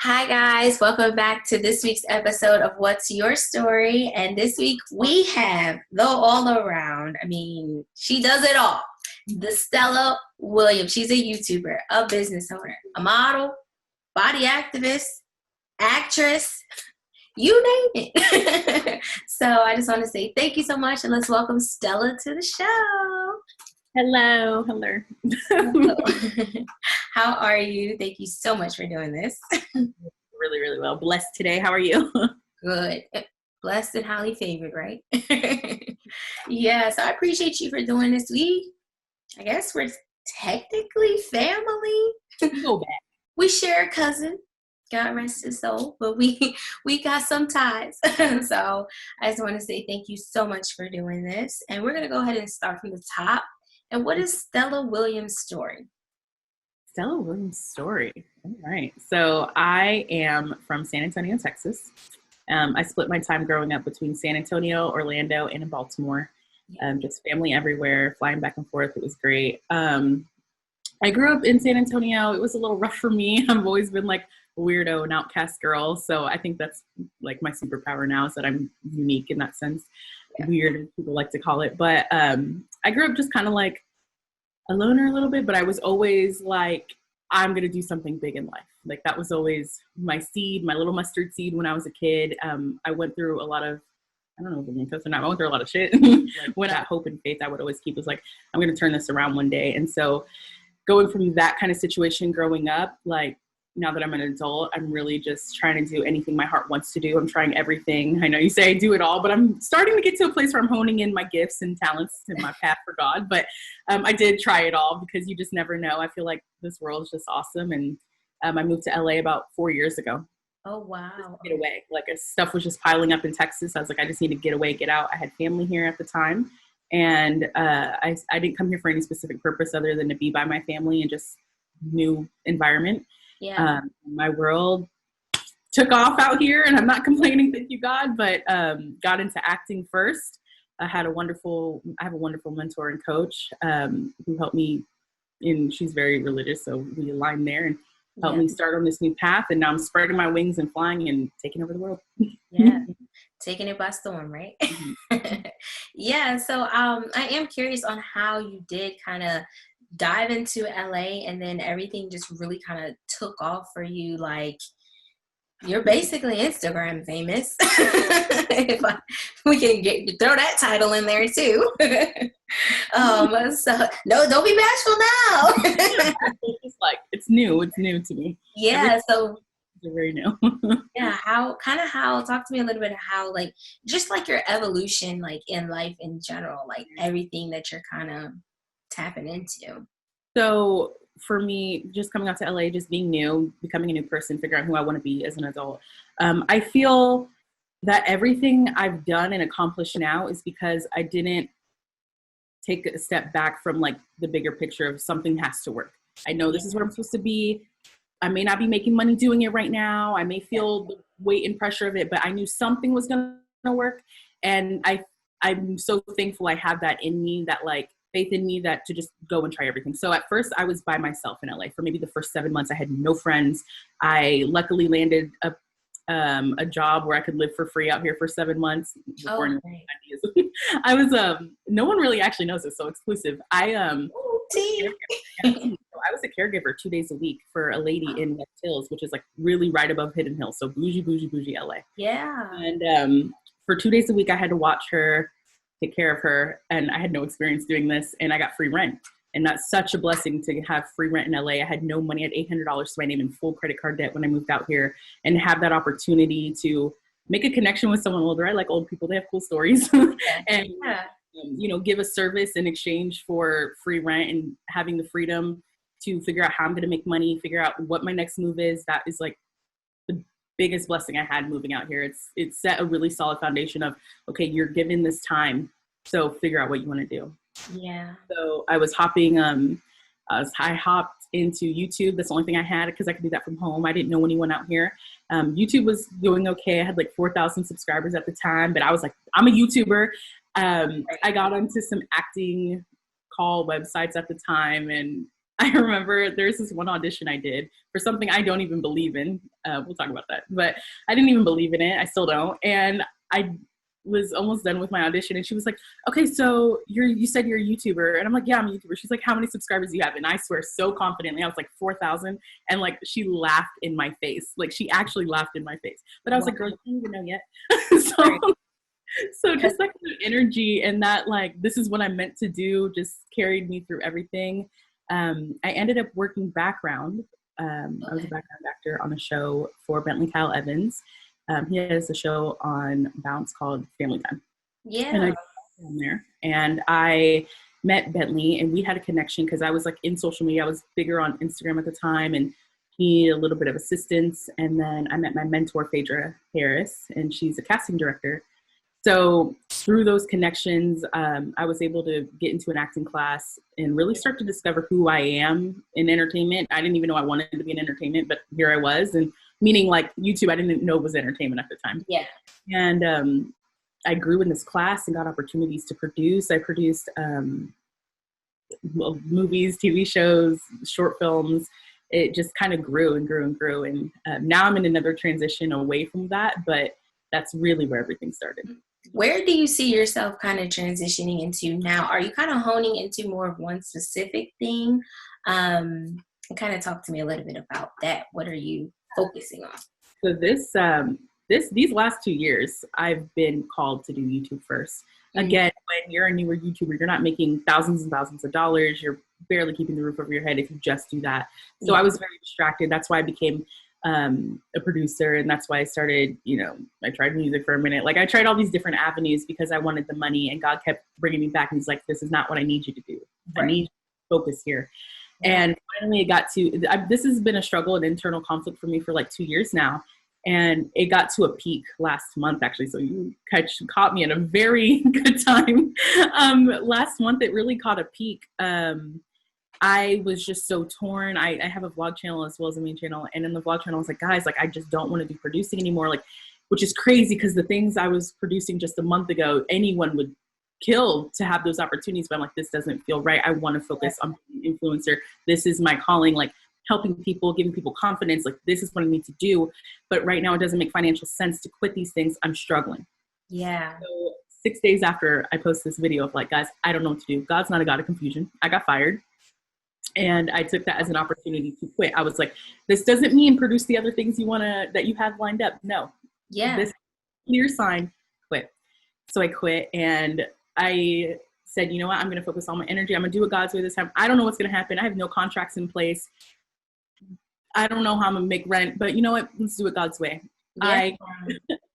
Hi, guys. Welcome back to this week's episode of What's Your Story? And this week we have the all around, she does it all. The Stella Willams. She's a YouTuber, a business owner, a model, body activist, actress, you name it. So I just want to say thank you so much, and let's welcome Stella to the show. Hello. Hello. How are you? Thank you so much for doing this. Really, really well. Blessed today. How are you? Good. Blessed and highly favored, right? Yeah, so I appreciate you for doing this. I guess we're technically family. Go back. We share a cousin. God rest his soul, but we got some ties. So I just want to say thank you so much for doing this. And we're going to go ahead and start from the top. And what is Stella Willams' story? Stella Willams' story. All right. So I am from San Antonio, Texas. I split my time growing up between San Antonio, Orlando, and in Baltimore. Just family everywhere, flying back and forth. It was great. I grew up in San Antonio. It was a little rough for me. I've always been like a weirdo and outcast girl. So I think that's like my superpower now, is that I'm unique in that sense. Yeah. Weird, as people like to call it. But I grew up just kind of like a loner a little bit, but I was always like, I'm going to do something big in life. Like that was always my seed, my little mustard seed when I was a kid. I went through a lot of, I don't know if I'm cussing or not, I went through a lot of shit. When I had hope and faith, I would always keep was like, I'm going to turn this around one day. And so going from that kind of situation growing up, like now that I'm an adult, I'm really just trying to do anything my heart wants to do. I'm trying everything. I know you say I do it all, but I'm starting to get to a place where I'm honing in my gifts and talents and my path for God. But I did try it all because you just never know. I feel like this world is just awesome. And I moved to LA about 4 years ago. Oh, wow. Get away. Like stuff was just piling up in Texas. I was like, I just need to get away, get out. I had family here at the time. And I didn't come here for any specific purpose other than to be by my family and just new environment. Yeah. My world took off out here, and I'm not complaining, thank you God, but got into acting first. I have a wonderful mentor and coach who helped me, and she's very religious, so we aligned there and helped me start on this new path. And now I'm spreading my wings and flying and taking over the world. Yeah, taking it by storm, right? Yeah, so I am curious on how you did kind of dive into LA and then everything just really kind of took off for you. Like, you're basically Instagram famous. We can throw that title in there too. So no, don't be bashful now. It's like it's new to me. Yeah, so very new. Yeah, talk to me a little bit of how, like, just like your evolution, like in life in general, like everything that you're kind of tapping into. So for me, just coming out to LA, just being new, becoming a new person, figuring out who I want to be as an adult. I feel that everything I've done and accomplished now is because I didn't take a step back from like the bigger picture of something has to work. I know this is what I'm supposed to be. I may not be making money doing it right now. I may feel the weight and pressure of it, but I knew something was going to work. And I'm so thankful I have that in me, that like faith in me, that to just go and try everything. So at first I was by myself in LA for maybe the first 7 months. I had no friends. I luckily landed a job where I could live for free out here for 7 months. Before I was, no one really actually knows this, so exclusive. I was a caregiver 2 days a week for a lady in West Hills, which is like really right above Hidden Hills. So bougie LA. Yeah. And for 2 days a week, I had to watch her, take care of her. And I had no experience doing this. And I got free rent. And that's such a blessing to have free rent in LA. I had no money. I had $800 to my name in full credit card debt when I moved out here, and have that opportunity to make a connection with someone older. I like old people. They have cool stories. And, give a service in exchange for free rent, and having the freedom to figure out how I'm going to make money, figure out what my next move is. That is like the biggest blessing I had moving out here. It's set a really solid foundation of, okay, you're given this time, so figure out what you want to do. Yeah. So I was hopping, I hopped into YouTube. That's the only thing I had because I could do that from home. I didn't know anyone out here. YouTube was doing okay. I had like 4,000 subscribers at the time, but I was like, I'm a YouTuber. I got onto some acting call websites at the time, and I remember there's this one audition I did for something I don't even believe in. We'll talk about that. But I didn't even believe in it. I still don't. And I was almost done with my audition, and she was like, okay, so you said you're a YouTuber. And I'm like, yeah, I'm a YouTuber. She's like, how many subscribers do you have? And I swear so confidently, I was like 4,000. And like, she laughed in my face. Like, she actually laughed in my face. But I was like, girl, you don't even know yet. So just like the energy and that, like, this is what I'm meant to do, just carried me through everything. I ended up working background. I was a background actor on a show for Bentley Kyle Evans. He has a show on Bounce called Family Time. Yeah. And I was on there, and I met Bentley, and we had a connection because I was like in social media. I was bigger on Instagram at the time, and he needed a little bit of assistance. And then I met my mentor, Phaedra Harris, and she's a casting director. So through those connections, I was able to get into an acting class and really start to discover who I am in entertainment. I didn't even know I wanted to be in entertainment, but here I was. And meaning like YouTube, I didn't know was entertainment at the time. Yeah. And I grew in this class and got opportunities to produce. I produced movies, TV shows, short films. It just kind of grew and grew and grew. And now I'm in another transition away from that, but that's really where everything started. Where do you see yourself kind of transitioning into now? Are you kind of honing into more of one specific thing? And kind of talk to me a little bit about that. What are you focusing on? So these last 2 years, I've been called to do YouTube first. Mm-hmm. Again, when you're a newer YouTuber, you're not making thousands and thousands of dollars. You're barely keeping the roof over your head if you just do that. So I was very distracted. That's why I became a producer, and that's why I started, I tried music for a minute. Like, I tried all these different avenues because I wanted the money, and God kept bringing me back, and he's like, this is not what I need you to do. Right. I need you to focus here. Yeah. And finally it got to, this has been a struggle and internal conflict for me for like 2 years now. And it got to a peak last month, actually. So you caught me at a very good time. Last month, it really caught a peak. I was just so torn. I have a vlog channel as well as a main channel. And in the vlog channel, I was like, guys, like, I just don't want to be producing anymore. Like, which is crazy because the things I was producing just a month ago, anyone would kill to have those opportunities. But I'm like, this doesn't feel right. I want to focus on being an influencer. This is my calling, like helping people, giving people confidence. Like, this is what I need to do. But right now it doesn't make financial sense to quit these things. I'm struggling. Yeah. So 6 days after I post this video of like, guys, I don't know what to do. God's not a God of confusion. I got fired. And I took that as an opportunity to quit. I was like, this doesn't mean produce the other things that you have lined up. No. Yeah. This clear sign, quit. So I quit, and I said, you know what? I'm going to focus all my energy. I'm going to do it God's way this time. I don't know what's going to happen. I have no contracts in place. I don't know how I'm going to make rent, but you know what? Let's do it God's way. Yeah.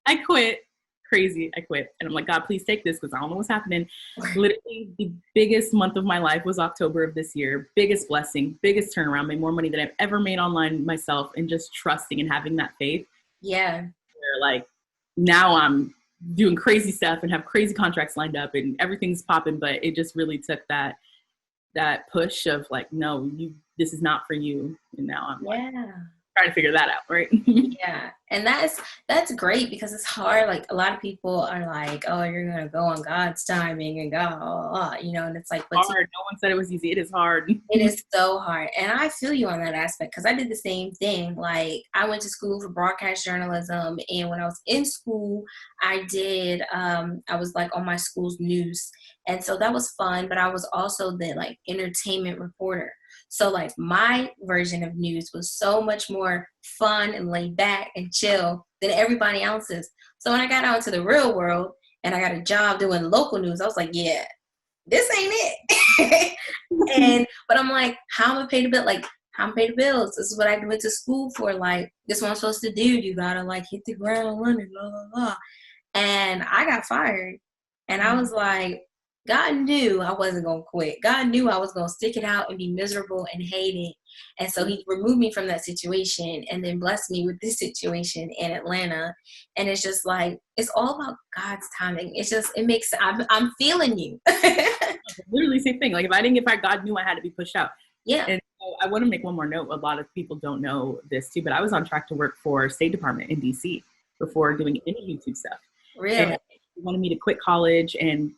I quit. Crazy. I quit. And I'm like, God, please take this because I don't know what's happening. Literally the biggest month of my life was October of this year. Biggest blessing, biggest turnaround, made more money than I've ever made online myself, and just trusting and having that faith. Yeah. Where like now I'm doing crazy stuff and have crazy contracts lined up and everything's popping, but it just really took that push of like, no, this is not for you. And now I'm like trying to figure that out, right? Yeah. And that's great because it's hard. Like, a lot of people are like, oh, you're going to go on God's timing and God, and it's like, but hard. No one said it was easy. It is hard. It is so hard. And I feel you on that aspect because I did the same thing. Like, I went to school for broadcast journalism. And when I was in school, I was like on my school's news. And so that was fun. But I was also the like entertainment reporter. So like my version of news was so much more fun and laid back and chill than everybody else's. So when I got out into the real world and I got a job doing local news, I was like, yeah, this ain't it. But I'm like, how am I gonna pay the bill? Like, how am I pay the bills? This is what I went to school for. Like, this is what I'm supposed to do. You gotta like hit the ground running, blah, blah, blah. And I got fired. And I was like, God knew I wasn't going to quit. God knew I was going to stick it out and be miserable and hate it. And so he removed me from that situation and then blessed me with this situation in Atlanta. And it's just like, it's all about God's timing. It's just, I'm feeling you. Literally same thing. Like, if I didn't get fired, God knew I had to be pushed out. Yeah. And so I want to make one more note. A lot of people don't know this too, but I was on track to work for State Department in DC before doing any YouTube stuff. Really? And they wanted me to quit college and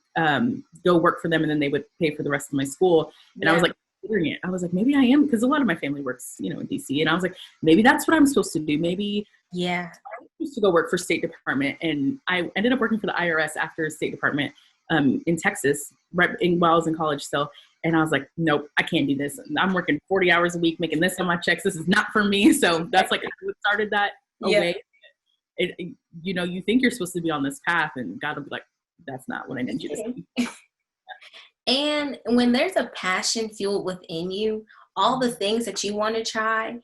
go work for them, and then they would pay for the rest of my school. And I was like, considering it. I was like, maybe I am, because a lot of my family works, in DC, and I was like, maybe that's what I'm supposed to do. Maybe Yeah. I used to go work for State Department, and I ended up working for the IRS after State Department in Texas, while I was in college still. And I was like, nope, I can't do this. I'm working 40 hours a week, making this on my checks. This is not for me. So that's like what started that away. You think you're supposed to be on this path, and God will be like, that's not what I need you to be. And when there's a passion fueled within you, all the things that you want to try,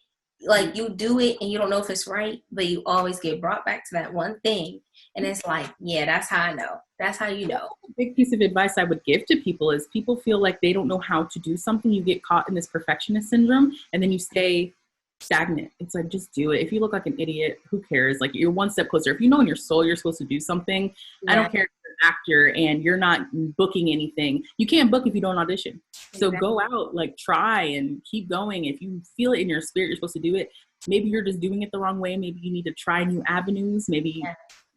like you do it and you don't know if it's right, but you always get brought back to that one thing. And it's like, yeah, that's how I know. That's how you know. A big piece of advice I would give to people is people feel like they don't know how to do something. You get caught in this perfectionist syndrome, and then you stay stagnant. It's like, just do it. If you look like an idiot, who cares? Like, you're one step closer. If you know in your soul you're supposed to do something, I don't care if you're an actor and you're not booking anything. You can't book if you don't audition. So go out, like, try and keep going. If you feel it in your spirit, you're supposed to do it. Maybe you're just doing it the wrong way. Maybe you need to try new avenues. Maybe,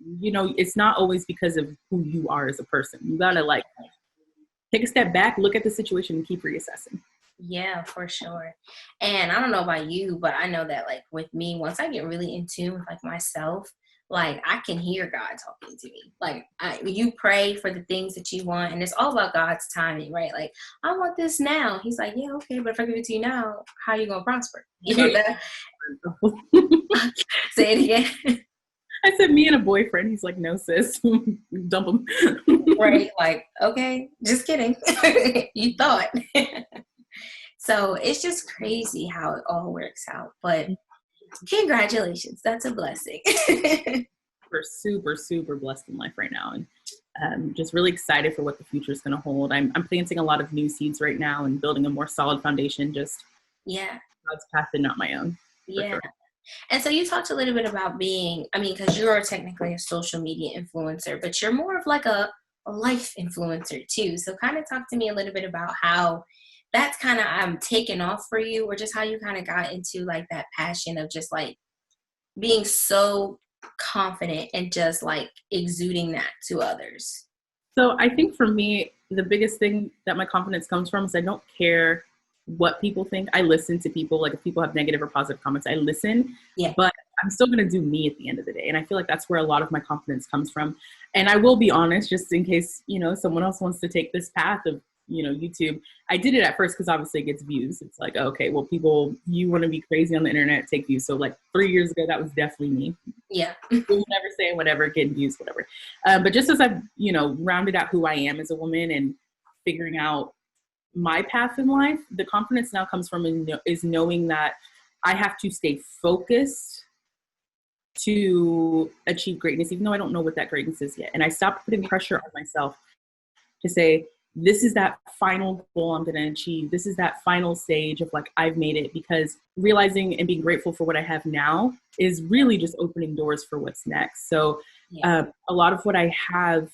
it's not always because of who you are as a person. You gotta, like, take a step back, look at the situation, and keep reassessing. Yeah, for sure. And I don't know about you, but I know that, like, with me, once I get really in tune with, like, myself, like, I can hear God talking to me. Like, you pray for the things that you want, and it's all about God's timing, right? Like, I want this now. He's like, yeah, okay, but if I give it to you now, how are you going to prosper? You know that? Say it again. I said, me and a boyfriend. He's like, no, sis, dump him. Right? Like, okay, just kidding. You thought. So it's just crazy how it all works out. But congratulations. That's a blessing. We're super, super blessed in life right now. And just really excited for what the future is going to hold. I'm planting a lot of new seeds right now and building a more solid foundation, just God's path and not my own. Yeah. Sure. And so you talked a little bit about because you're technically a social media influencer, but you're more of like a life influencer too. So kind of talk to me a little bit about how that's kind of taken off for you, or just how you kind of got into like that passion of just like being so confident and just like exuding that to others. So I think for me, the biggest thing that my confidence comes from is I don't care what people think. I listen to people. Like, if people have negative or positive comments, I listen, but I'm still going to do me at the end of the day. And I feel like that's where a lot of my confidence comes from. And I will be honest, just in case, someone else wants to take this path of, YouTube. I did it at first because obviously it gets views. It's like, okay, well, people, you want to be crazy on the internet, take views. So like 3 years ago, that was definitely me. Yeah. People never saying whatever, getting views, whatever. But just as I've, rounded out who I am as a woman and figuring out my path in life, the confidence now comes from is knowing that I have to stay focused to achieve greatness, even though I don't know what that greatness is yet. And I stopped putting pressure on myself to say, this is that final goal I'm going to achieve. This is that final stage of like, I've made it, because realizing and being grateful for what I have now is really just opening doors for what's next. So a lot of what I have,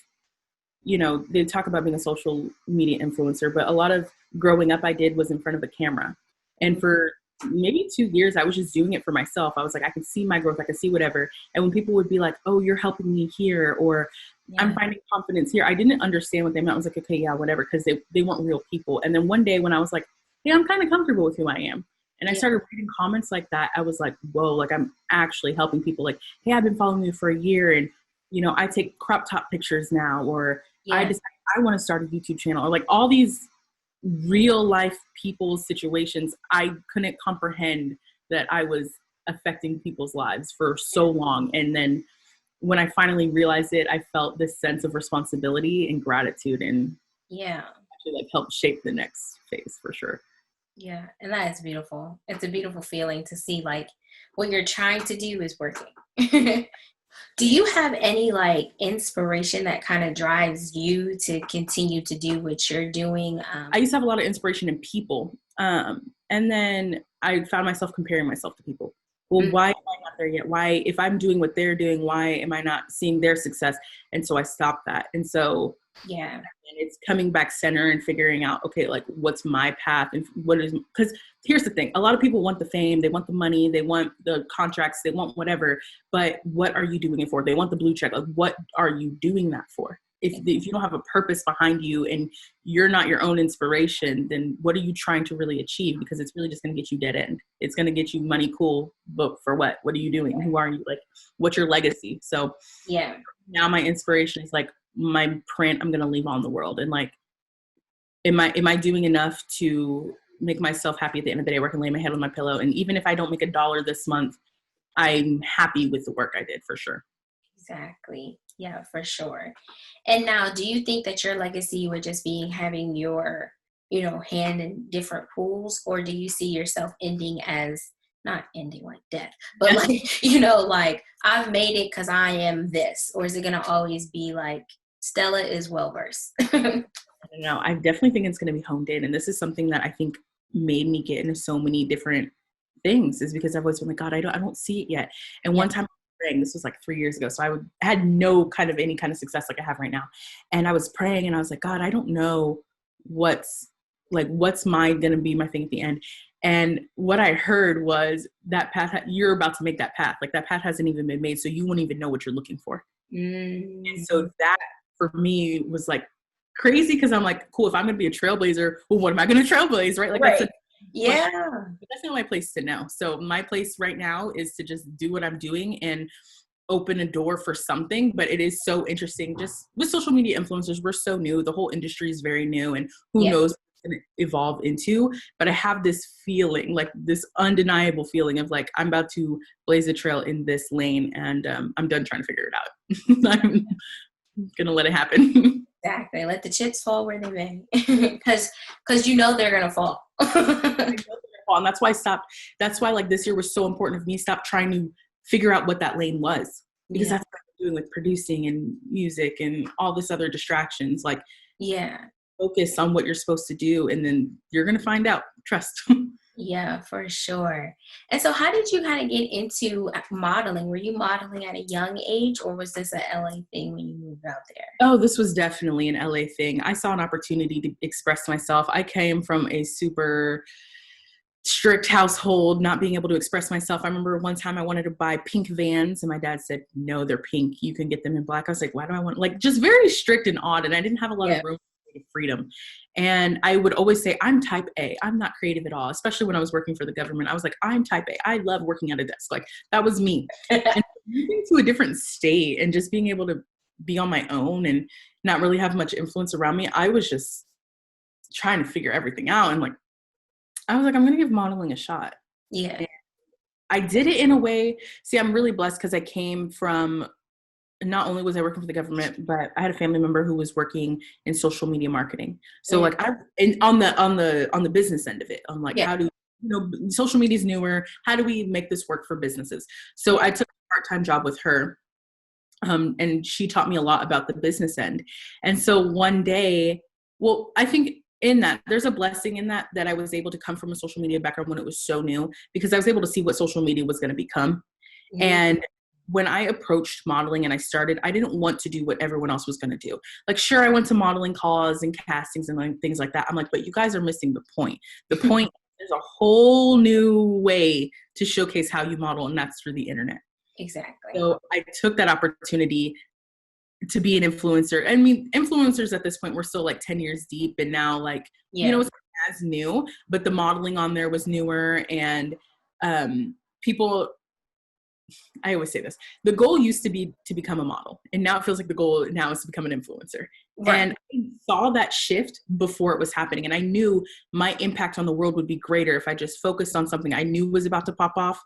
they talk about being a social media influencer, but a lot of growing up I did was in front of a camera. And for maybe 2 years, I was just doing it for myself. I was like, I can see my growth. I can see whatever. And when people would be like, oh, you're helping me here, or I'm finding confidence here, I didn't understand what they meant. I was like, okay, yeah, whatever. Because they weren't real people. And then one day when I was like, hey, I'm kind of comfortable with who I am, and I started reading comments like that, I was like, whoa, like I'm actually helping people. Like, hey, I've been following you for a year, and I take crop top pictures now, or I decided I want to start a YouTube channel, or like all these real life people's situations. I couldn't comprehend that I was affecting people's lives for so long. And then when I finally realized it, I felt this sense of responsibility and gratitude, and actually like helped shape the next phase for sure. Yeah. And that is beautiful. It's a beautiful feeling to see like what you're trying to do is working. Do you have any like inspiration that kind of drives you to continue to do what you're doing? I used to have a lot of inspiration in people. And then I found myself comparing myself to people. Well, why am I not there yet? Why, if I'm doing what they're doing, why am I not seeing their success? And so I stopped that. And so and it's coming back center and figuring out, okay, like what's my path, and what is, because here's the thing. A lot of people want the fame, they want the money, they want the contracts, they want whatever, but what are you doing it for? They want the blue check. Like, what are you doing that for? if you don't have a purpose behind you and you're not your own inspiration, then what are you trying to really achieve? Because it's really just going to get you dead end. It's going to get you money, cool, but for what? What are you doing? Who are you? Like, what's your legacy? So Yeah. now my inspiration is like my print I'm going to leave on the world. And like, am I doing enough to make myself happy at the end of the day where I can lay my head on my pillow? And even if I don't make $1 this month, I'm happy with the work I did, for sure. Exactly. Yeah, for sure. And now, do you think that your legacy would just be having your, hand in different pools, or do you see yourself ending as not ending like death, but like, like I've made it because I am this, or is it gonna always be like Stella is well versed? I don't know. I definitely think it's going to be honed in, and this is something that I think made me get into so many different things, is because I've always been like, God, I don't see it yet. And one time, praying, this was like 3 years ago, so I had no kind of any kind of success like I have right now, and I was praying and I was like, God, I don't know what's gonna be my thing at the end. And what I heard was that path, you're about to make that path. Like that path hasn't even been made, so you won't even know what you're looking for. And so that for me was like crazy, because I'm like, cool, if I'm gonna be a trailblazer, well, what am I gonna trailblaze, right? Like right. Yeah. That's not my place to know. So my place right now is to just do what I'm doing and open a door for something. But it is so interesting just with social media influencers. We're so new. The whole industry is very new, and who knows what it's going to evolve into. But I have this feeling, like this undeniable feeling of like, I'm about to blaze a trail in this lane, and I'm done trying to figure it out. I'm going to let it happen. Exactly. Let the chips fall where they may, because they're going to fall. And that's why like this year was so important for me. Stop trying to figure out what that lane was, because that's what I'm doing with producing and music and all this other distractions. Like, focus on what you're supposed to do, and then you're going to find out. Trust. Yeah, for sure. And so how did you kind of get into modeling? Were you modeling at a young age, or was this a LA thing when you moved out there? Oh, this was definitely an LA thing. I saw an opportunity to express myself. I came from a super strict household, not being able to express myself. I remember one time I wanted to buy pink Vans, and my dad said, no, they're pink. You can get them in black. I was like, why do I want, like, just very strict and odd. And I didn't have a lot of room for freedom. And I would always say, I'm type A. I'm not creative at all. Especially when I was working for the government. I was like, I'm type A. I love working at a desk. Like, that was me. And moving to a different state and just being able to be on my own and not really have much influence around me, I was just trying to figure everything out. And like, I was like, I'm going to give modeling a shot. Yeah. And I did it in a way. See, I'm really blessed because I came from, not only was I working for the government, but I had a family member who was working in social media marketing. So like on the business end of it, I'm like, how do, social media is newer. How do we make this work for businesses? So I took a part-time job with her. And she taught me a lot about the business end. And so one day, well, I think in that there's a blessing in that I was able to come from a social media background when it was so new, because I was able to see what social media was going to become. And when I approached modeling and I started, I didn't want to do what everyone else was going to do. Like, sure, I went to modeling calls and castings and like things like that. I'm like, but you guys are missing the point. The point is a whole new way to showcase how you model, and that's through the internet. Exactly. So I took that opportunity to be an influencer. I mean, influencers at this point were still like 10 years deep, and now like, it's not as new, but the modeling on there was newer. And people, I always say this, the goal used to be to become a model, and now it feels like the goal now is to become an influencer. Right. And I saw that shift before it was happening, and I knew my impact on the world would be greater if I just focused on something I knew was about to pop off,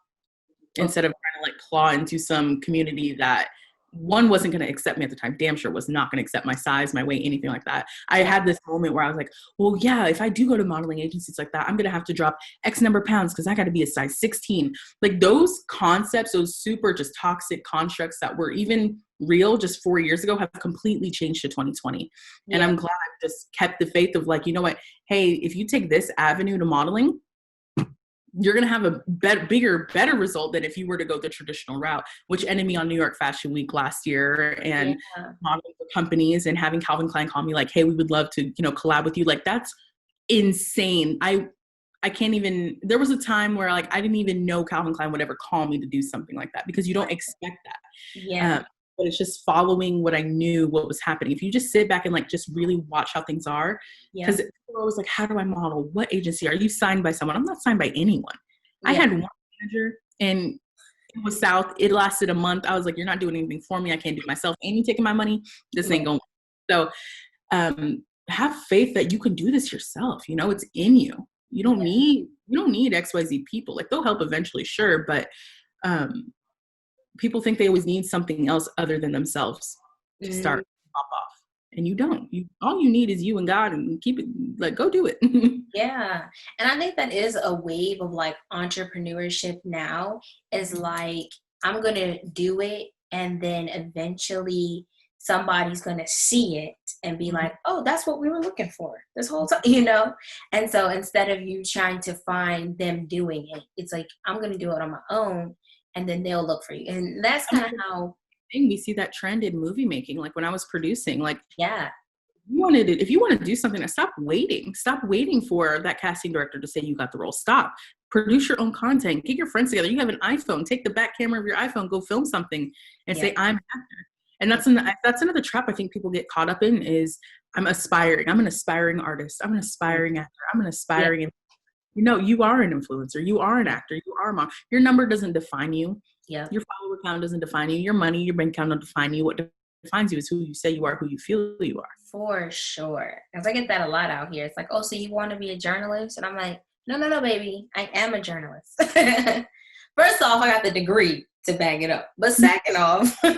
instead of trying to like claw into some community that one wasn't going to accept me at the time. Damn sure was not going to accept my size, my weight, anything like that. I had this moment where I was like, well, yeah, if I do go to modeling agencies like that, I'm going to have to drop X number of pounds because I got to be a size 16. Like those concepts, those super just toxic constructs that were even real just 4 years ago have completely changed to 2020. And I'm glad I've just kept the faith of like, you know what? Hey, if you take this avenue to modeling, you're going to have a better result than if you were to go the traditional route, which ended me on New York Fashion Week last year and modeling for companies and having Calvin Klein call me like, hey, we would love to, collab with you. Like, that's insane. I can't even, there was a time where like, I didn't even know Calvin Klein would ever call me to do something like that, because you don't expect that. but it's just following what I knew, what was happening. If you just sit back and like just really watch how things are, because Yeah. people are always like, how do I model? What agency? Are you signed by someone? I'm not signed by anyone. I Yeah. had one manager and it was South. It lasted a month. I was like, you're not doing anything for me. I can't do it myself. And you taking my money. This ain't going. So have faith that you can do this yourself. You know, it's in you. You don't need XYZ people. Like they'll help eventually, sure, but people think they always need something else other than themselves to start pop off. And you don't. All you need is you and God, and keep it like go do it. Yeah. And I think that is a wave of like entrepreneurship now is like, I'm going to do it. And then eventually somebody's going to see it and be like, oh, that's what we were looking for this whole time, you know? And so instead of you trying to find them doing it, it's like, I'm going to do it on my own. And then they'll look for you. And that's kind of how we see that trend in movie making. Like when I was producing, like, yeah. If you want to do something, stop waiting for that casting director to say you got the role. Stop. Produce your own content. Get your friends together. You have an iPhone. Take the back camera of your iPhone. Go film something and say, I'm an actor. And that's another trap I think people get caught up in is I'm aspiring. I'm an aspiring artist. I'm an aspiring actor. I'm an aspiring. You know, you are an influencer. You are an actor. You are a mom. Your number doesn't define you. Yeah. Your follower count doesn't define you. Your money, your bank account don't define you. What defines you is who you say you are, who you feel you are. For sure. Because I get that a lot out here. It's like, oh, so you want to be a journalist? And I'm like, no, baby. I am a journalist. First off, I got the degree to back it up. But second off, for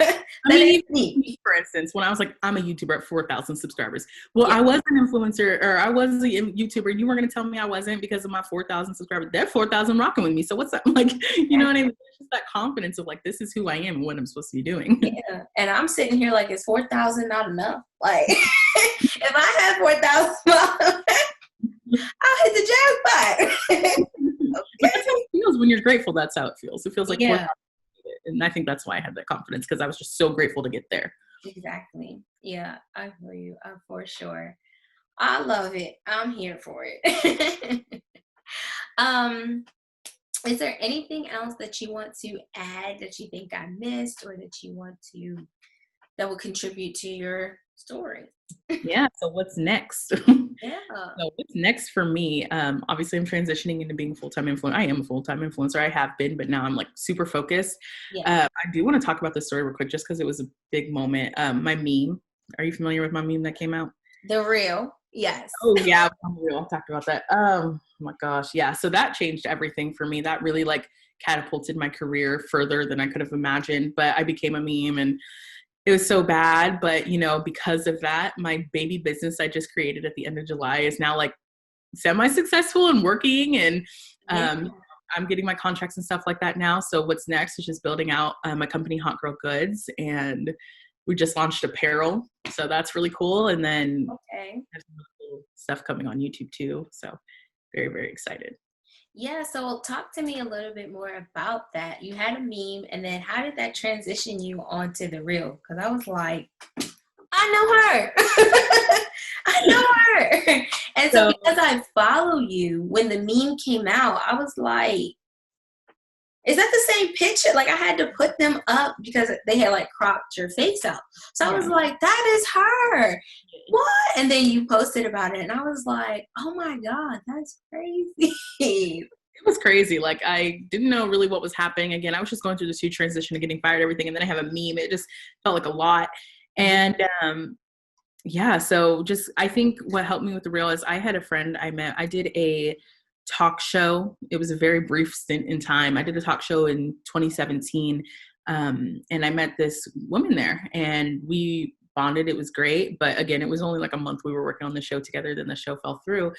instance, when I was like, I'm a YouTuber at 4,000 subscribers. Well, I was an influencer or I was a YouTuber. You weren't going to tell me I wasn't because of my 4,000 subscribers. They're 4,000 rocking with me. So what's up? Like, you know what I mean? It's just that confidence of like, this is who I am and what I'm supposed to be doing. Yeah. And I'm sitting here like, is 4,000 not enough? Like, if I had 4,000, I'll hit the jackpot. That's how it feels when you're grateful. That's how it feels. It feels like 4,000. And I think that's why I had that confidence because I was just so grateful to get there. Exactly. Yeah, I feel you for sure. I love it. I'm here for it. Is there anything else that you want to add that you think I missed or that you want to that will contribute to your story? Yeah. So what's next? Yeah. So what's next for me? Obviously, I'm transitioning into being a full-time influencer. I am a full-time influencer. I have been, but now I'm like super focused. Yeah. I do want to talk about this story real quick, just because it was a big moment. My meme. Are you familiar with my meme that came out? The Real. Yes. Oh yeah, I'm Real. I talked about that. Oh my gosh, yeah. So that changed everything for me. That really like catapulted my career further than I could have imagined. But I became a meme and it was so bad, but you know, because of that, my baby business I just created at the end of July is now like semi-successful and working, and I'm getting my contracts and stuff like that now. So what's next is just building out my company, Hot Girl Goods, and we just launched apparel, so that's really cool. And then there's some cool stuff coming on YouTube too. So very, very excited. Yeah, so talk to me a little bit more about that. You had a meme, and then how did that transition you onto The Real? Because I was like, I know her. I know her. And so because I follow you, when the meme came out, I was like, is that the same picture? Like I had to put them up because they had like cropped your face out. So I was like, that is her. What? And then you posted about it and I was like, oh my God, that's crazy. It was crazy. Like I didn't know really what was happening. Again, I was just going through this huge transition of getting fired, everything. And then I have a meme. It just felt like a lot. And yeah, so just I think what helped me with The Real is I had a friend I met. I did a talk show. It was a very brief stint in time. I did a talk show in 2017, and I met this woman there, and we bonded. It was great, but again, it was only like a month we were working on the show together. Then the show fell through.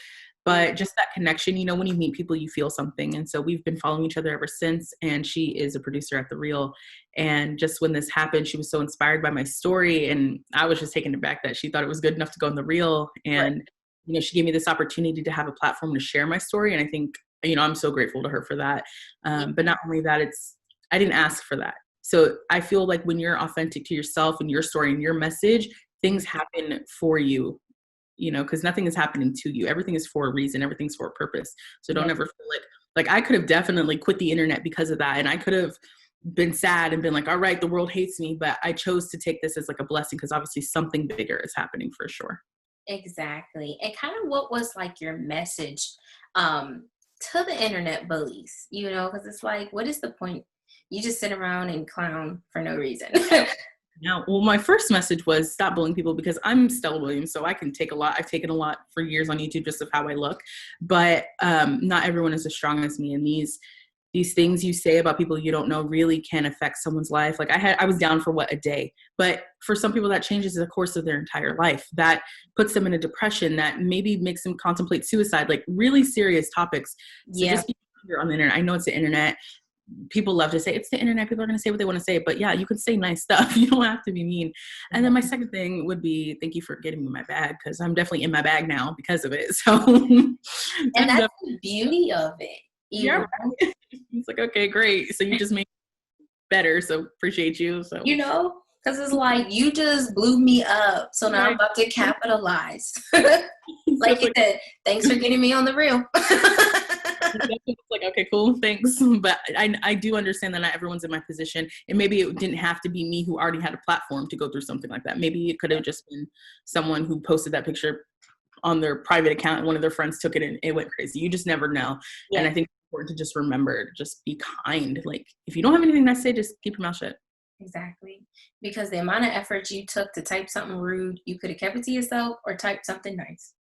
But just that connection, you know, when you meet people, you feel something. And so we've been following each other ever since. And she is a producer at The Real. And just when this happened, she was so inspired by my story. And I was just taken aback that she thought it was good enough to go in The Real. And, you know, she gave me this opportunity to have a platform to share my story. And I think, you know, I'm so grateful to her for that. But not only that, I didn't ask for that. So I feel like when you're authentic to yourself and your story and your message, things happen for you. You know, because nothing is happening to you. Everything is for a reason. Everything's for a purpose. So don't ever feel like I could have definitely quit the internet because of that. And I could have been sad and been like, all right, the world hates me, but I chose to take this as like a blessing because obviously something bigger is happening for sure. Exactly. And kind of what was like your message um, to the internet bullies, you know, because it's like, what is the point? You just sit around and clown for no reason. Now, well, my first message was stop bullying people because I'm Stella Williams, so I can take a lot. I've taken a lot for years on YouTube just of how I look, but not everyone is as strong as me. And these things you say about people you don't know really can affect someone's life. Like I was down for a day, but for some people that changes the course of their entire life. That puts them in a depression that maybe makes them contemplate suicide, like really serious topics. So Yeah. just be here on the internet. I know it's the internet. People love to say it's the internet. People are going to say what they want to say, but yeah, you can say nice stuff. You don't have to be mean. And then my second thing would be, thank you for getting me my bag. Cause I'm definitely in my bag now because of it. So, And that's the beauty of it. Yeah. It's like, okay, great. So you just made it better. So appreciate you. So, you know, because it's like, you just blew me up. So now I'm about to capitalize. Like you said, thanks for getting me on the reel. It's like, okay, cool, thanks. But I do understand that not everyone's in my position. And maybe it didn't have to be me who already had a platform to go through something like that. Maybe it could have just been someone who posted that picture on their private account and one of their friends took it and it went crazy. You just never know. Yeah. And I think it's important to just remember, just be kind. Like if you don't have anything nice to say, just keep your mouth shut. Exactly. Because the amount of effort you took to type something rude, you could have kept it to yourself or typed something nice.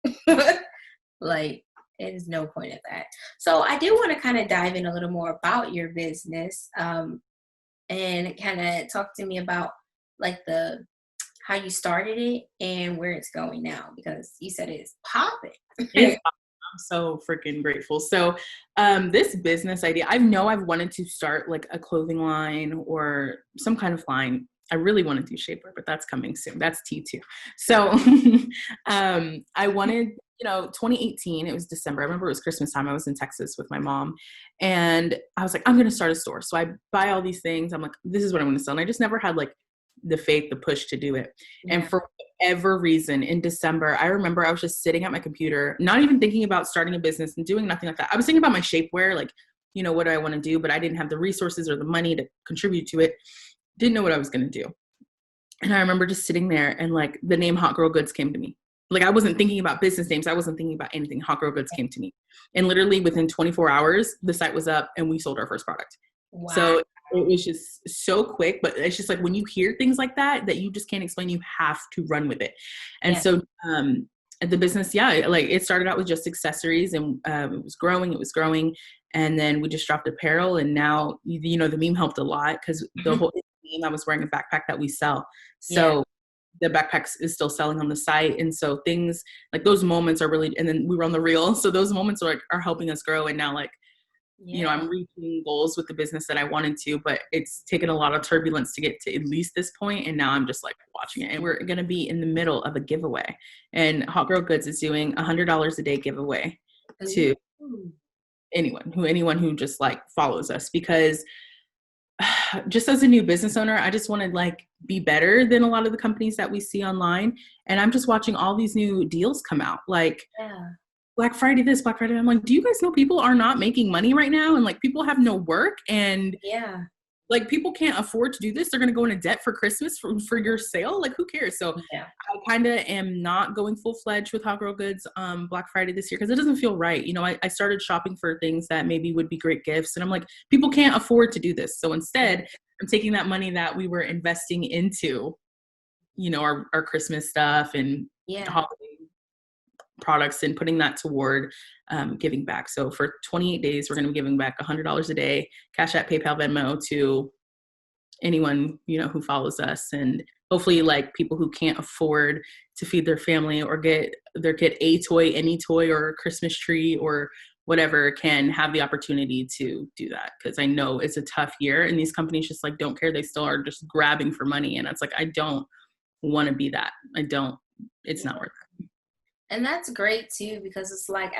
Like, it is no point of that. So I do want to kind of dive in a little more about your business and kind of talk to me about like how you started it and where it's going now, because you said it's popping. I'm so freaking grateful. So this business idea, I know I've wanted to start like a clothing line or some kind of line. I really want to do shapewear, but that's coming soon. That's T2. So I wanted, 2018, it was December. I remember it was Christmas time. I was in Texas with my mom and I was like, I'm going to start a store. So I buy all these things. I'm like, this is what I'm going to sell. And I just never had like the faith, the push to do it. Yeah. And for whatever reason in December, I remember I was just sitting at my computer, not even thinking about starting a business and doing nothing like that. I was thinking about my shapewear, like, what do I want to do? But I didn't have the resources or the money to contribute to it. Didn't know what I was going to do. And I remember just sitting there and like the name Hot Girl Goods came to me. Like I wasn't thinking about business names. I wasn't thinking about anything. Hot Girl Goods came to me. And literally within 24 hours, the site was up and we sold our first product. Wow. So it was just so quick, but it's just like when you hear things like that you just can't explain, you have to run with it. And so the business, like it started out with just accessories and it was growing. And then we just dropped apparel. And now, the meme helped a lot because the whole meme, I was wearing a backpack that we sell. So the backpack is still selling on the site. And so things like those moments are really, and then we were on the reel. So those moments are helping us grow. And now like, I'm reaching goals with the business that I wanted to, but it's taken a lot of turbulence to get to at least this point. And now I'm just like watching it. And we're going to be in the middle of a giveaway. And Hot Girl Goods is doing $100 a day giveaway to anyone who just like follows us, because just as a new business owner, I just want to like be better than a lot of the companies that we see online. And I'm just watching all these new deals come out, like Black Friday this, Black Friday. I'm like, do you guys know people are not making money right now? And like people have no work and like people can't afford to do this. They're going to go into debt for Christmas for your sale. Like who cares? So I kind of am not going full fledged with Hot Girl Goods Black Friday this year because it doesn't feel right. I started shopping for things that maybe would be great gifts. And I'm like, people can't afford to do this. So instead I'm taking that money that we were investing into, our Christmas stuff and holiday products and putting that toward giving back. So for 28 days, we're going to be giving back $100 a day, Cash App, PayPal, Venmo to anyone, who follows us. And hopefully like people who can't afford to feed their family or get their kid a toy, any toy or a Christmas tree or whatever can have the opportunity to do that. Cause I know it's a tough year and these companies just like don't care. They still are just grabbing for money. And it's like, I don't want to be that. It's not worth it. And that's great too, because it's like,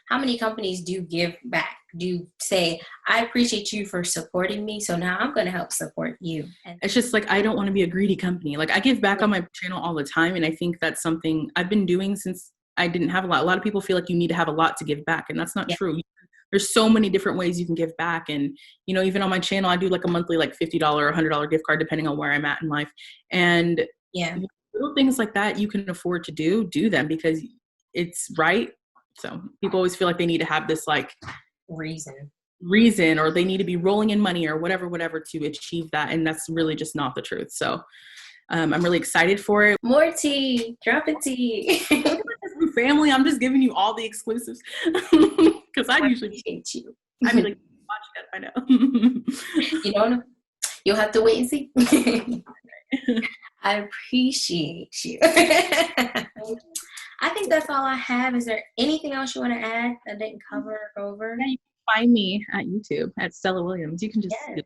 how many companies do give back? Do say, I appreciate you for supporting me, so now I'm going to help support you. And it's just like, I don't want to be a greedy company. Like I give back on my channel all the time. And I think that's something I've been doing since I didn't have a lot. A lot of people feel like you need to have a lot to give back. And that's not true. You can there's so many different ways you can give back. And, you know, even on my channel, I do like a monthly, like $50 or $100 gift card, depending on where I'm at in life. And Yeah. little things like that you can afford to do them because it's right. So people always feel like they need to have this like reason, or they need to be rolling in money or whatever to achieve that. And that's really just not the truth. So I'm really excited for it. More tea, drop a tea. Family, I'm just giving you all the exclusives because I usually appreciate you. I mean, like, watch that. I know. You don't know. You'll have to wait and see. I appreciate you. I think that's all I have. Is there anything else you want to add that I didn't cover over? Yeah, you can find me at YouTube at Stella Willams. You can just, yes.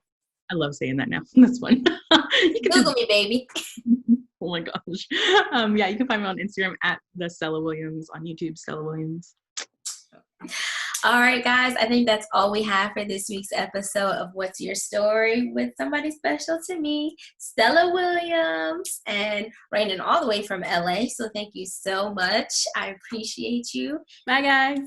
I love saying that now. That's fun. You can Google me, baby. Oh my gosh. Yeah, you can find me on Instagram at the Stella Willams, on YouTube, Stella Willams. All right, guys. I think that's all we have for this week's episode of What's Your Story with somebody special to me, Stella Willams, and raining all the way from LA. So thank you so much. I appreciate you. Bye, guys.